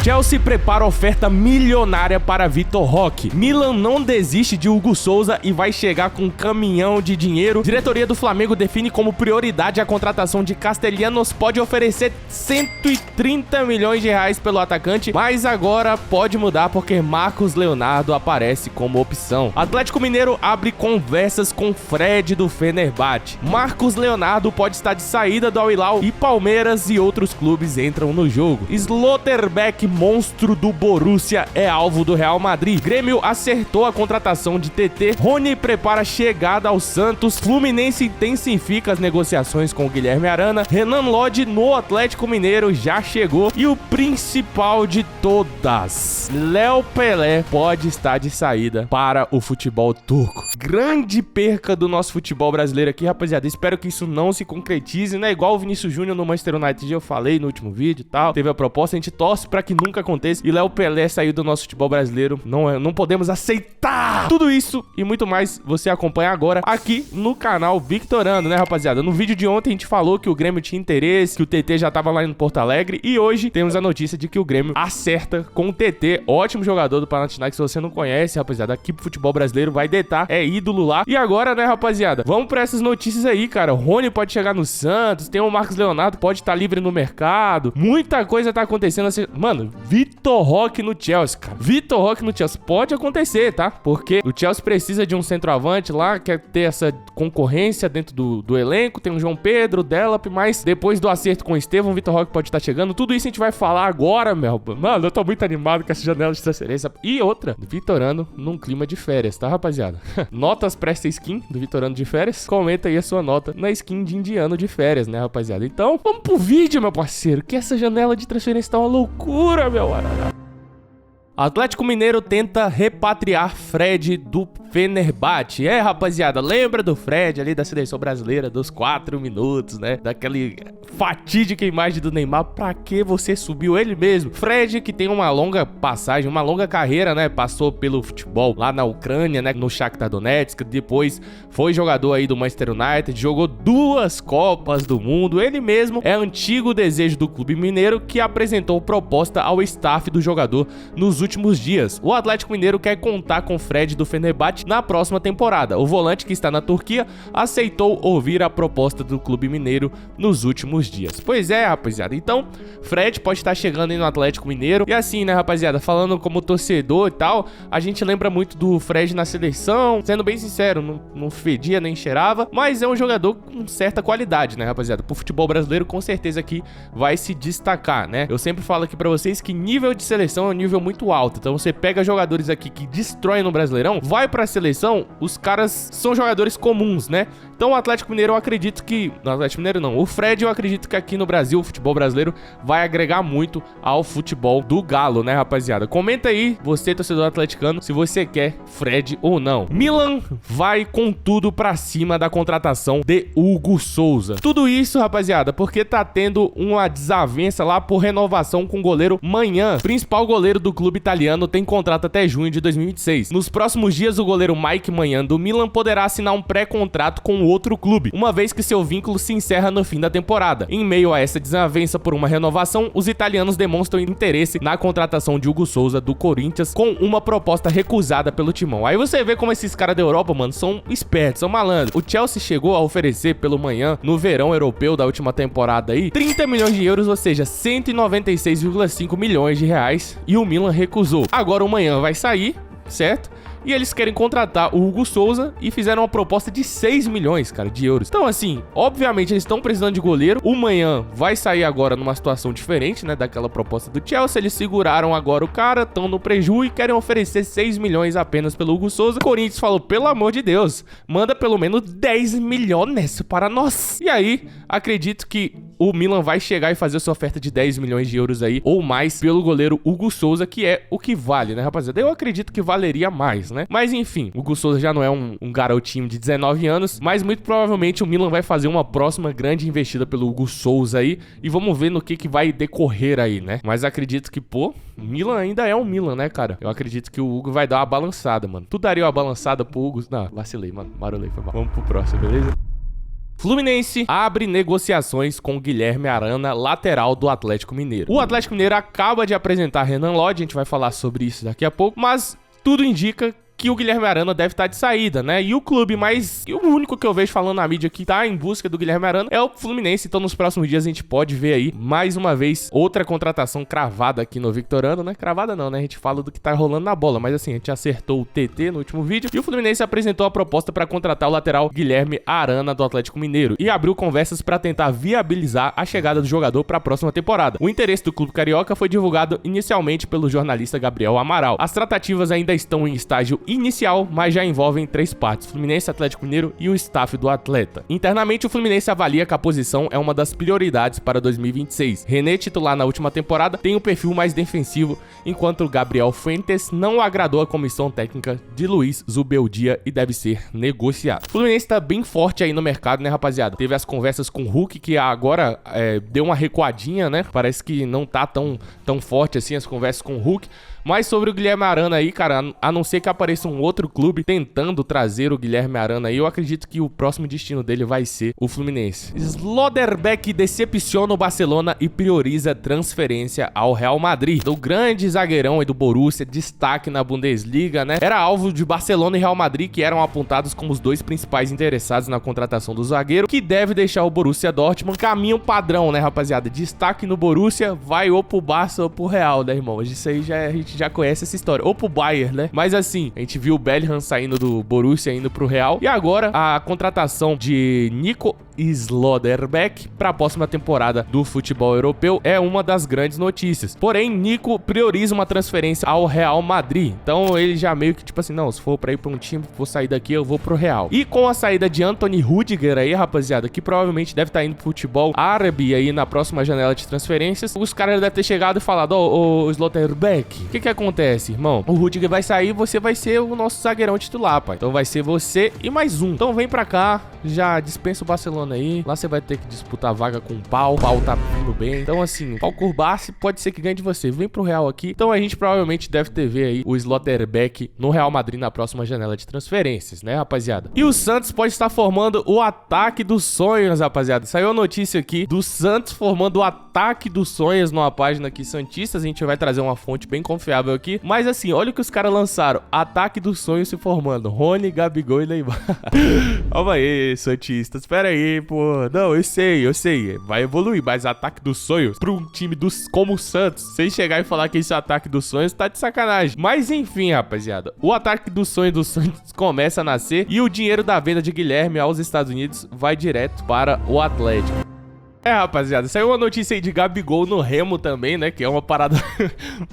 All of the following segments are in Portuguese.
Chelsea prepara oferta milionária para Vitor Roque. Milan não desiste de Hugo Souza e vai chegar com um caminhão de dinheiro. Diretoria do Flamengo define como prioridade a contratação de Castellanos, pode oferecer 130 milhões de reais pelo atacante, mas agora pode mudar porque Marcos Leonardo aparece como opção. Atlético Mineiro abre conversas com Fred do Fenerbahçe. Marcos Leonardo pode estar de saída do Al Hilal e Palmeiras e outros clubes entram no jogo. Slotterbeck, monstro do Borussia, é alvo do Real Madrid. Grêmio acertou a contratação de TT. Rony prepara chegada ao Santos. Fluminense intensifica as negociações com o Guilherme Arana. Renan Lodge no Atlético Mineiro já chegou. E o principal de todas, Léo Pelé pode estar de saída para o futebol turco. Grande perca do nosso futebol brasileiro aqui, rapaziada. Espero que isso não se concretize, né? Igual o Vinícius Júnior no Manchester United, eu falei no último vídeo e tal. Teve a proposta, a gente torce pra que nunca aconteça. E Léo Pelé saiu do nosso futebol brasileiro. Não podemos aceitar! Tudo isso e muito mais você acompanha agora aqui no canal Victorando, né, rapaziada? No vídeo de ontem a gente falou que o Grêmio tinha interesse, que o TT já tava lá em Porto Alegre. E hoje temos a notícia de que o Grêmio acerta com o TT. Ótimo jogador do Panathinaikos, se você não conhece, rapaziada, aqui pro futebol brasileiro vai detar, é ídolo lá. E agora, né, rapaziada, vamos pra essas notícias aí, cara. O Rony pode chegar no Santos, tem o Marcos Leonardo, pode estar livre no mercado. Muita coisa tá acontecendo assim. Mano, Vitor Roque no Chelsea, cara. Vitor Roque no Chelsea pode acontecer, tá? Porque o Chelsea precisa de um centroavante lá, quer ter essa concorrência dentro do elenco. Tem o João Pedro, o Delap, mas depois do acerto com o Estevão, o Vitor Roque pode estar chegando. Tudo isso a gente vai falar agora, meu. Mano, eu tô muito animado com essa janela de transferência. E outra, Vitorando num clima de férias, tá, rapaziada? Notas pra essa skin do Vitorando de férias? Comenta aí a sua nota na skin de indiano de férias, né, rapaziada? Então, vamos pro vídeo, meu parceiro, que essa janela de transferência tá uma loucura, meu. Atlético Mineiro tenta repatriar Fred do Fenerbahçe. É, rapaziada, lembra do Fred ali da seleção brasileira, dos 4 minutos, né? Daquele fatídica imagem do Neymar. Pra que você subiu ele mesmo? Fred, que tem uma longa passagem, uma longa carreira, né? Passou pelo futebol lá na Ucrânia, né? No Shakhtar Donetsk. Depois foi jogador aí do Manchester United. Jogou 2 Copas do Mundo. Ele mesmo é antigo desejo do clube mineiro, que apresentou proposta ao staff do jogador nos últimos dias. O Atlético Mineiro quer contar com Fred do Fenerbahçe na próxima temporada. O volante, que está na Turquia, aceitou ouvir a proposta do clube mineiro nos últimos dias. Pois é, rapaziada. Então, Fred pode estar chegando aí no Atlético Mineiro. E assim, né, rapaziada, falando como torcedor e tal, a gente lembra muito do Fred na seleção. Sendo bem sincero, não fedia nem cheirava, mas é um jogador com certa qualidade, né, rapaziada? Pro futebol brasileiro, com certeza aqui vai se destacar, né? Eu sempre falo aqui pra vocês que nível de seleção é um nível muito alto. Então você pega jogadores aqui que destroem no Brasileirão, vai pra seleção, os caras são jogadores comuns, né? Então o Atlético Mineiro, eu acredito que... Não, Atlético Mineiro não. O Fred, eu acredito que aqui no Brasil, o futebol brasileiro vai agregar muito ao futebol do Galo, né, rapaziada? Comenta aí, você, torcedor atleticano, se você quer Fred ou não. Milan vai com tudo pra cima da contratação de Hugo Souza. Tudo isso, rapaziada, porque tá tendo uma desavença lá por renovação com o goleiro Maignan, principal goleiro do clube italiano, tem contrato até junho de 2026. Nos próximos dias, o goleiro Mike Maignan do Milan poderá assinar um pré-contrato com outro clube, uma vez que seu vínculo se encerra no fim da temporada. Em meio a essa desavença por uma renovação, os italianos demonstram interesse na contratação de Hugo Souza do Corinthians, com uma proposta recusada pelo timão. Aí você vê como esses caras da Europa, mano, são espertos, são malandros. O Chelsea chegou a oferecer pelo Maignan, no verão europeu da última temporada aí, 30 milhões de euros, ou seja, 196,5 milhões de reais, e o Milan recusou. Agora o Maignan vai sair, certo? E eles querem contratar o Hugo Souza e fizeram uma proposta de 6 milhões, cara, de euros. Então, assim, obviamente eles estão precisando de goleiro. O Maignan vai sair agora numa situação diferente, né, daquela proposta do Chelsea. Eles seguraram agora o cara, estão no preju e querem oferecer 6 milhões apenas pelo Hugo Souza. O Corinthians falou, pelo amor de Deus, manda pelo menos 10 milhões para nós. E aí, acredito que o Milan vai chegar e fazer sua oferta de 10 milhões de euros aí, ou mais, pelo goleiro Hugo Souza, que é o que vale, né, rapaziada? Eu acredito que valeria mais, né? Mas enfim, o Hugo Souza já não é um garotinho de 19 anos, mas muito provavelmente o Milan vai fazer uma próxima grande investida pelo Hugo Souza aí, e vamos ver no que vai decorrer aí, né? Mas acredito que, pô, Milan ainda é um Milan, né, cara? Eu acredito que o Hugo vai dar uma balançada, mano. Tu daria uma balançada pro Hugo? Não, vacilei, mano. Marolei, foi mal. Vamos pro próximo, beleza? Fluminense abre negociações com Guilherme Arana, lateral do Atlético Mineiro. O Atlético Mineiro acaba de apresentar Renan Lodge, a gente vai falar sobre isso daqui a pouco, mas tudo indica que o Guilherme Arana deve estar de saída, né? E o clube e o único que eu vejo falando na mídia que tá em busca do Guilherme Arana é o Fluminense. Então nos próximos dias a gente pode ver aí, mais uma vez, outra contratação cravada aqui no Victorano, né? Cravada não, né? A gente fala do que tá rolando na bola, mas assim, a gente acertou o TT no último vídeo e o Fluminense apresentou a proposta para contratar o lateral Guilherme Arana do Atlético Mineiro e abriu conversas para tentar viabilizar a chegada do jogador para a próxima temporada. O interesse do clube carioca foi divulgado inicialmente pelo jornalista Gabriel Amaral. As tratativas ainda estão em estágio inicial, mas já envolvem 3 partes: Fluminense, Atlético Mineiro e o staff do atleta. Internamente, o Fluminense avalia que a posição é uma das prioridades para 2026. René, titular na última temporada, tem um perfil mais defensivo, enquanto o Gabriel Fuentes não agradou a comissão técnica de Luiz Zubeldia e deve ser negociado. O Fluminense tá bem forte aí no mercado, né, rapaziada? Teve as conversas com o Hulk, que agora deu uma recuadinha, né? Parece que não tá tão forte assim as conversas com o Hulk. Mas sobre o Guilherme Arana aí, cara, a não ser que apareça um outro clube tentando trazer o Guilherme Arana aí, eu acredito que o próximo destino dele vai ser o Fluminense. Slotterbeck decepciona o Barcelona e prioriza transferência ao Real Madrid. O grande zagueirão aí do Borussia, destaque na Bundesliga, né? Era alvo de Barcelona e Real Madrid, que eram apontados como os 2 principais interessados na contratação do zagueiro, que deve deixar o Borussia Dortmund. Caminho padrão, né, rapaziada? Destaque no Borussia, vai ou pro Barça ou pro Real, né, irmão? Isso aí a gente já conhece essa história. Ou pro Bayern, né? Mas assim, a gente viu o Bellingham saindo do Borussia, indo pro Real. E agora, a contratação de Nico Slotterbeck para a próxima temporada do futebol europeu é uma das grandes notícias. Porém, Nico prioriza uma transferência ao Real Madrid. Então, ele já meio que tipo assim, não, se for para ir para um time, vou sair daqui, eu vou pro Real. E com a saída de Anthony Rudiger aí, rapaziada, que provavelmente deve estar indo pro futebol árabe aí na próxima janela de transferências, os caras devem ter chegado e falado, ô Slotterbeck, o que acontece, irmão? O Rudiger vai sair, você vai ser o nosso zagueirão titular, pai. Então vai ser você e mais um. Então vem pra cá, já dispensa o Barcelona aí. Lá você vai ter que disputar a vaga com o Pau. O Pau tá vindo bem. Então assim, o Pau Curbace pode ser que ganhe de você. Vem pro Real aqui. Então a gente provavelmente deve ter ver aí o Slotterbeck no Real Madrid na próxima janela de transferências, né, rapaziada? E o Santos pode estar formando o ataque dos sonhos, rapaziada. Saiu a notícia aqui do Santos formando o ataque dos sonhos numa página aqui Santistas. A gente vai trazer uma fonte bem confiável aqui. Mas assim, olha o que os caras lançaram. Ataque dos sonhos se formando. Rony, Gabigol e Neymar. Calma aí, Santistas. Espera aí, pô. Não, eu sei. Vai evoluir, mas ataque dos sonhos pra um time como o Santos, sem chegar e falar que esse ataque dos sonhos tá de sacanagem. Mas enfim, rapaziada, o ataque dos sonhos do Santos começa a nascer e o dinheiro da venda de Guilherme aos Estados Unidos vai direto para o Atlético. Rapaziada, saiu uma notícia aí de Gabigol no Remo também, né? Que é uma parada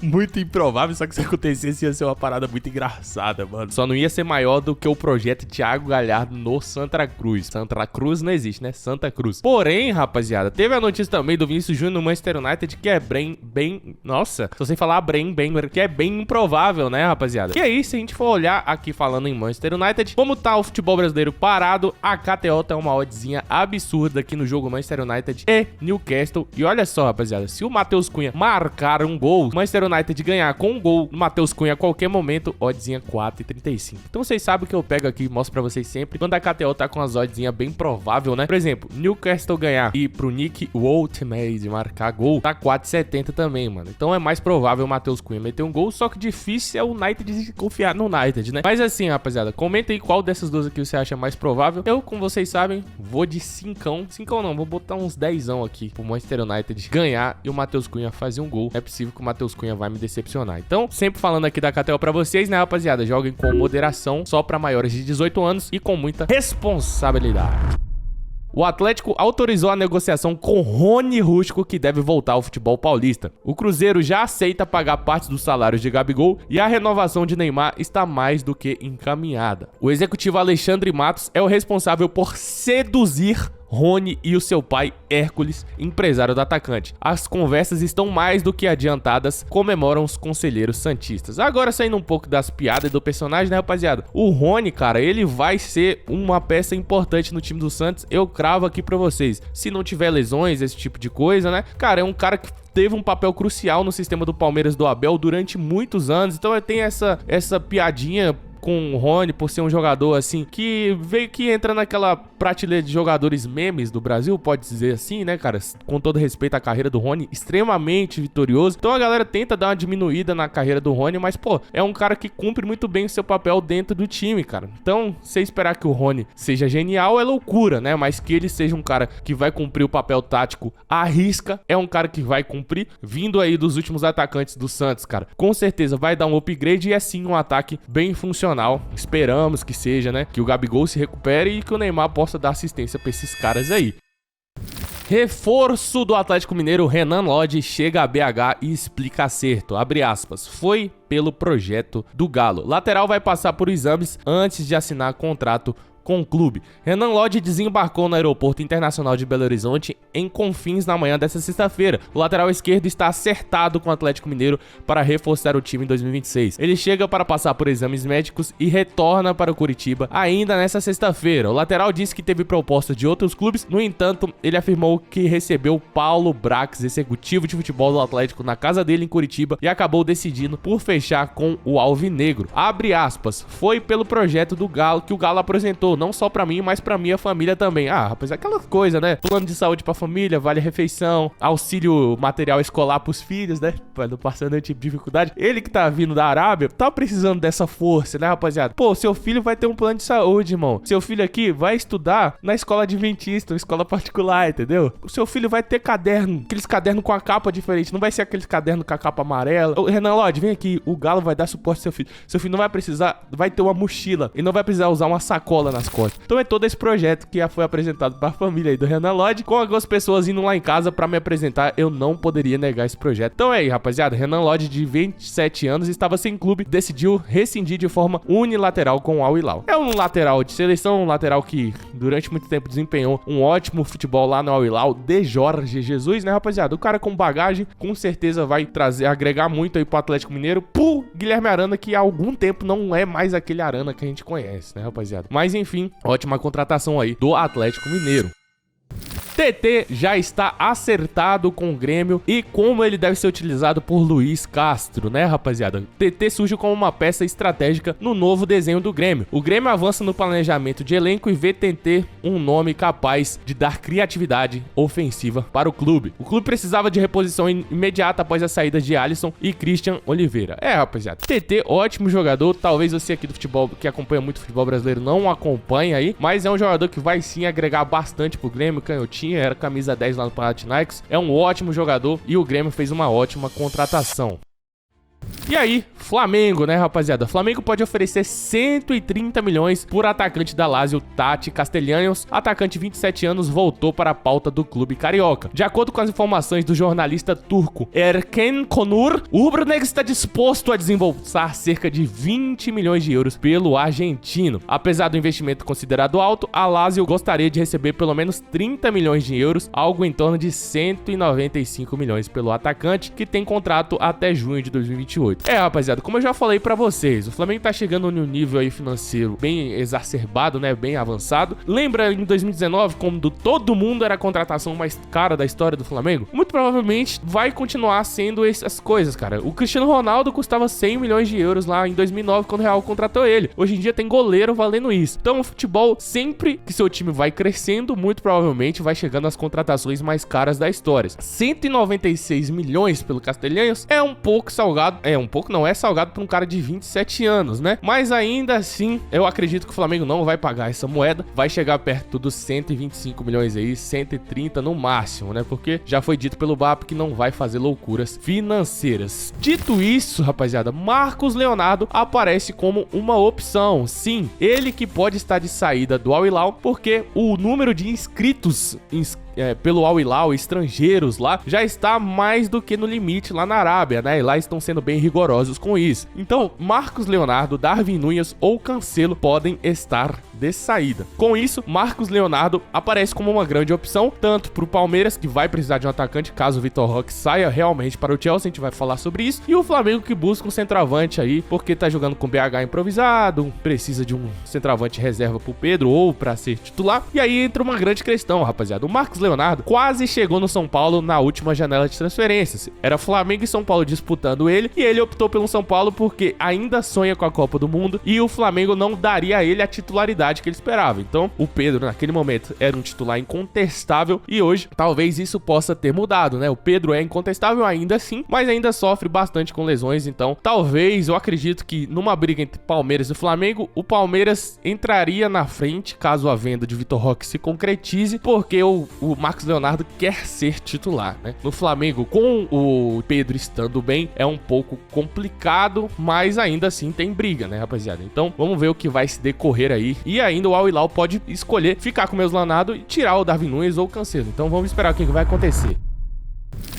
muito improvável, só que se acontecesse ia ser uma parada muito engraçada, mano. Só não ia ser maior do que o projeto Thiago Galhardo no Santa Cruz. Santa Cruz não existe, né? Santa Cruz. Porém, rapaziada, teve a notícia também do Vinícius Júnior no Manchester United, que é nossa, se você falar que é bem improvável, né, rapaziada? E aí, se a gente for olhar aqui falando em Manchester United, como tá o futebol brasileiro parado, a KTO tá uma oddzinha absurda aqui no jogo Manchester United e Newcastle. E olha só, rapaziada, se o Matheus Cunha marcar um gol, o Manchester United ganhar com um gol do Matheus Cunha a qualquer momento, oddzinha 4,35. Então vocês sabem o que eu pego aqui e mostro pra vocês sempre, quando a KTO tá com as oddzinha bem provável, né? Por exemplo, Newcastle ganhar e pro Nick Woltemade marcar gol, tá 4,70 também, mano. Então é mais provável o Matheus Cunha meter um gol, só que difícil é o United confiar no United, né? Mas assim, rapaziada, comenta aí qual dessas duas aqui você acha mais provável. Eu, como vocês sabem, vou de 5. 5 não, vou botar uns 10 aqui pro Manchester United ganhar e o Matheus Cunha fazer um gol. É possível que o Matheus Cunha vai me decepcionar. Então, sempre falando aqui da KTO pra vocês, né, rapaziada? Joguem com moderação, só pra maiores de 18 anos e com muita responsabilidade. O Atlético autorizou a negociação com Rony Rústico, que deve voltar ao futebol paulista. O Cruzeiro já aceita pagar parte dos salários de Gabigol e a renovação de Neymar está mais do que encaminhada. O executivo Alexandre Matos é o responsável por seduzir Rony e o seu pai Hércules, empresário do atacante. As conversas estão mais do que adiantadas, comemoram os conselheiros santistas. Agora, saindo um pouco das piadas do personagem, né, rapaziada? O Rony, cara, ele vai ser uma peça importante no time do Santos. Eu cravo aqui pra vocês. Se não tiver lesões, esse tipo de coisa, né? Cara, é um cara que teve um papel crucial no sistema do Palmeiras do Abel durante muitos anos. Então tem essa piadinha com o Rony por ser um jogador assim que veio que entra naquela prateleira de jogadores memes do Brasil, pode dizer assim, né, cara? Com todo respeito à carreira do Rony, extremamente vitorioso. Então a galera tenta dar uma diminuída na carreira do Rony, mas pô, é um cara que cumpre muito bem o seu papel dentro do time, cara. Então, você esperar que o Rony seja genial é loucura, né? Mas que ele seja um cara que vai cumprir o papel tático à risca, é um cara que vai cumprir, vindo aí dos últimos atacantes do Santos, cara. Com certeza vai dar um upgrade e é sim um ataque bem funcional. Esperamos que seja, né? Que o Gabigol se recupere e que o Neymar possa dar assistência pra esses caras aí. Reforço do Atlético Mineiro, Renan Lodge chega a BH e explica acerto, abre aspas, foi pelo projeto do Galo. Lateral vai passar por exames antes de assinar contrato com o clube. Renan Lodge desembarcou no Aeroporto Internacional de Belo Horizonte em Confins na manhã desta sexta-feira. O lateral esquerdo está acertado com o Atlético Mineiro para reforçar o time em 2026. Ele chega para passar por exames médicos e retorna para o Curitiba ainda nesta sexta-feira. O lateral disse que teve propostas de outros clubes, no entanto, ele afirmou que recebeu Paulo Brax, executivo de futebol do Atlético, na casa dele em Curitiba e acabou decidindo por fechar com o Alvinegro. Abre aspas, foi pelo projeto do Galo que o Galo apresentou, não só pra mim, mas pra minha família também. Ah, rapaz, aquela coisa, né? Plano de saúde pra família, vale refeição, auxílio material escolar pros filhos, né? Pra não passar nenhum tipo de dificuldade. Ele que tá vindo da Arábia, tá precisando dessa força, né, rapaziada? Pô, seu filho vai ter um plano de saúde, irmão. Seu filho aqui vai estudar na escola adventista, uma escola particular, entendeu? O seu filho vai ter caderno, aqueles cadernos com a capa diferente, não vai ser aqueles cadernos com a capa amarela. Ô, Renan Lodge, vem aqui, o Galo vai dar suporte ao seu filho. Seu filho não vai precisar, vai ter uma mochila, ele não vai precisar usar uma sacola nas costas. Então é todo esse projeto que já foi apresentado para a família aí do Renan Lodge, com algumas pessoas indo lá em casa para me apresentar, eu não poderia negar esse projeto. Então é aí, rapaziada, Renan Lodge, de 27 anos, estava sem clube, decidiu rescindir de forma unilateral com o Al Hilal. É um lateral de seleção, um lateral que durante muito tempo desempenhou um ótimo futebol lá no Al Hilal, de Jorge Jesus, né, rapaziada? O cara com bagagem, com certeza vai trazer, agregar muito aí pro Atlético Mineiro, pro Guilherme Arana, que há algum tempo não é mais aquele Arana que a gente conhece, né, rapaziada? Mas enfim, ótima contratação aí do Atlético Mineiro. TT já está acertado com o Grêmio e como ele deve ser utilizado por Luiz Castro, né, rapaziada? TT surge como uma peça estratégica no novo desenho do Grêmio. O Grêmio avança no planejamento de elenco e vê TT um nome capaz de dar criatividade ofensiva para o clube. O clube precisava de reposição imediata após a saída de Alisson e Christian Oliveira. É, rapaziada, TT, ótimo jogador. Talvez você aqui do futebol, que acompanha muito o futebol brasileiro, não acompanhe aí, mas é um jogador que vai sim agregar bastante pro Grêmio, canhotinho, era camisa 10 lá no Panathinaikos, é um ótimo jogador e o Grêmio fez uma ótima contratação. E aí, Flamengo, né, rapaziada? Flamengo pode oferecer 130 milhões por atacante da Lazio, Tati Castellanos. Atacante 27 anos voltou para a pauta do clube carioca. De acordo com as informações do jornalista turco Erken Konur, o rubro-negro está disposto a desembolsar cerca de 20 milhões de euros pelo argentino. Apesar do investimento considerado alto, a Lazio gostaria de receber pelo menos 30 milhões de euros, algo em torno de 195 milhões pelo atacante, que tem contrato até junho de 2028. É, rapaziada, como eu já falei pra vocês, o Flamengo tá chegando num nível aí financeiro bem exacerbado, né, bem avançado. Lembra em 2019, quando todo mundo era a contratação mais cara da história do Flamengo? Muito provavelmente vai continuar sendo essas coisas, cara. O Cristiano Ronaldo custava 100 milhões de euros lá em 2009, quando o Real contratou ele. Hoje em dia tem goleiro valendo isso. Então o futebol, sempre que seu time vai crescendo, muito provavelmente vai chegando às contratações mais caras da história. 196 milhões pelo Castellanos é um pouco salgado. É um pouco, não é salgado para um cara de 27 anos, né? Mas ainda assim, eu acredito que o Flamengo não vai pagar essa moeda. Vai chegar perto dos 125 milhões aí, 130 no máximo, né? Porque já foi dito pelo BAP que não vai fazer loucuras financeiras. Dito isso, rapaziada, Marcos Leonardo aparece como uma opção. Sim, ele que pode estar de saída do Al Hilal, porque o número de inscritos pelo Al Hilal, estrangeiros lá, já está mais do que no limite lá na Arábia, né? E lá estão sendo bem rigorosos com isso. Então, Marcos Leonardo, Darwin Núñez ou Cancelo podem estar de saída. Com isso, Marcos Leonardo aparece como uma grande opção, tanto para o Palmeiras, que vai precisar de um atacante caso o Vitor Roque saia realmente para o Chelsea, a gente vai falar sobre isso, e o Flamengo, que busca um centroavante aí, porque tá jogando com BH improvisado, precisa de um centroavante reserva pro Pedro ou para ser titular. E aí entra uma grande questão, rapaziada. O Marcos Leonardo quase chegou no São Paulo na última janela de transferências. Era Flamengo e São Paulo disputando ele, e ele optou pelo São Paulo porque ainda sonha com a Copa do Mundo e o Flamengo não daria a ele a titularidade que ele esperava. Então, o Pedro, naquele momento, era um titular incontestável e hoje, talvez isso possa ter mudado, né? O Pedro é incontestável ainda assim, mas ainda sofre bastante com lesões. Então, talvez, eu acredito que numa briga entre Palmeiras e Flamengo, o Palmeiras entraria na frente caso a venda de Vitor Roque se concretize, porque o Marcos Leonardo quer ser titular, né? No Flamengo, com o Pedro estando bem, é um pouco complicado, mas ainda assim tem briga, né, rapaziada? Então, vamos ver o que vai se decorrer aí. E ainda o Al Hilal pode escolher ficar com o Meus Lanado e tirar o Darwin Núñez ou o Cancelo. Então, vamos esperar o que vai acontecer.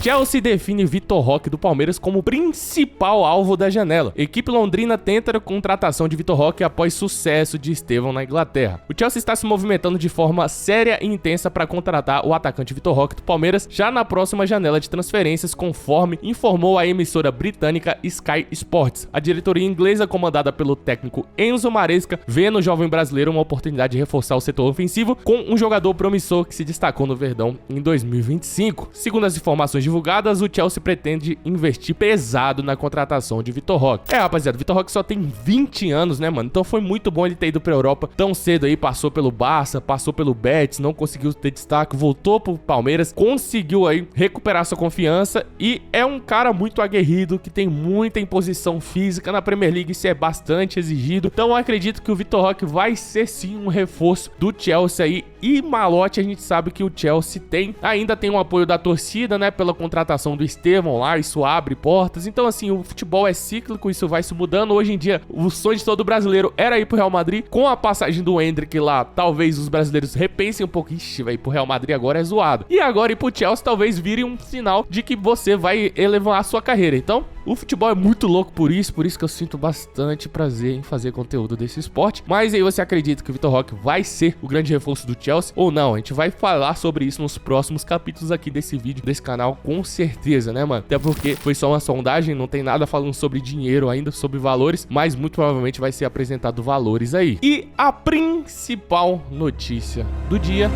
Chelsea define Vitor Roque do Palmeiras como principal alvo da janela. Equipe londrina tenta a contratação de Vitor Roque após sucesso de Estevão na Inglaterra. O Chelsea está se movimentando de forma séria e intensa para contratar o atacante Vitor Roque do Palmeiras já na próxima janela de transferências, conforme informou a emissora britânica Sky Sports. A diretoria inglesa, comandada pelo técnico Enzo Maresca, vê no jovem brasileiro uma oportunidade de reforçar o setor ofensivo com um jogador promissor que se destacou no Verdão em 2025. Segundo as informações divulgadas, o Chelsea pretende investir pesado na contratação de Vitor Roque. Rapaziada, Vitor Roque só tem 20 anos, né, mano? Então foi muito bom ele ter ido pra Europa tão cedo aí, passou pelo Barça, passou pelo Betis, não conseguiu ter destaque, voltou pro Palmeiras, conseguiu aí recuperar sua confiança e é um cara muito aguerrido, que tem muita imposição física. Na Premier League isso é bastante exigido. Então eu acredito que o Vitor Roque vai ser sim um reforço do Chelsea aí. E malote, a gente sabe que o Chelsea ainda tem um apoio da torcida, né, pela contratação do Estevão lá, isso abre portas. Então assim, o futebol é cíclico, isso vai se mudando. Hoje em dia, o sonho de todo brasileiro era ir pro Real Madrid. Com a passagem do Endrick lá, talvez os brasileiros repensem um pouco. Ixi, vai ir pro Real Madrid agora é zoado. E agora ir pro Chelsea talvez vire um sinal de que você vai elevar a sua carreira. Então, o futebol é muito louco por isso que eu sinto bastante prazer em fazer conteúdo desse esporte. Mas aí você acredita que o Vitor Roque vai ser o grande reforço do Chelsea ou não? A gente vai falar sobre isso nos próximos capítulos aqui desse vídeo, desse canal, com certeza, né, mano? Até porque foi só uma sondagem, não tem nada falando sobre dinheiro ainda, sobre valores, mas muito provavelmente vai ser apresentado valores aí. E a principal notícia do dia: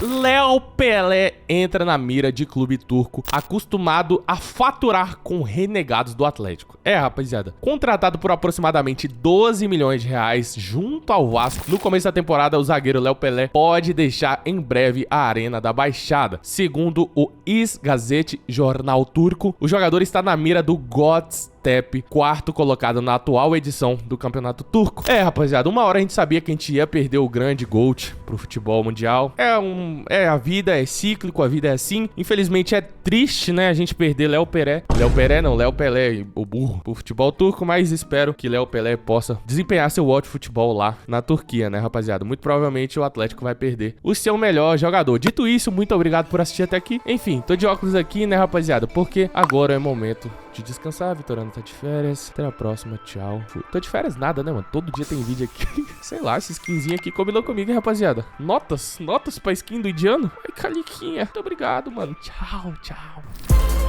Léo Pelé entra na mira de clube turco acostumado a faturar com renegados do Atlético. Rapaziada, contratado por aproximadamente 12 milhões de reais junto ao Vasco, no começo da temporada o zagueiro Léo Pelé pode deixar em breve a Arena da Baixada. Segundo o İz-Gazete, jornal turco, o jogador está na mira do Göztepe, quarto colocado na atual edição do campeonato turco. Rapaziada, uma hora a gente sabia que a gente ia perder o grande GOAT pro futebol mundial. A vida é cíclico, a vida é assim. Infelizmente é triste, né, a gente perder Léo Pelé, o burro, pro futebol turco, mas espero que Léo Pelé possa desempenhar seu ótimo futebol lá na Turquia, né, rapaziada? Muito provavelmente o Atlético vai perder o seu melhor jogador. Dito isso, muito obrigado por assistir até aqui. Enfim, tô de óculos aqui, né, rapaziada? Porque agora é momento de descansar. Vitorano tá de férias. Até a próxima, tchau. Tô de férias nada, né, mano? Todo dia tem vídeo aqui. Sei lá, essa skinzinha aqui combinou comigo, hein, rapaziada? Notas pra skin do indiano? Ai, caliquinha. Muito obrigado, mano. Tchau, tchau.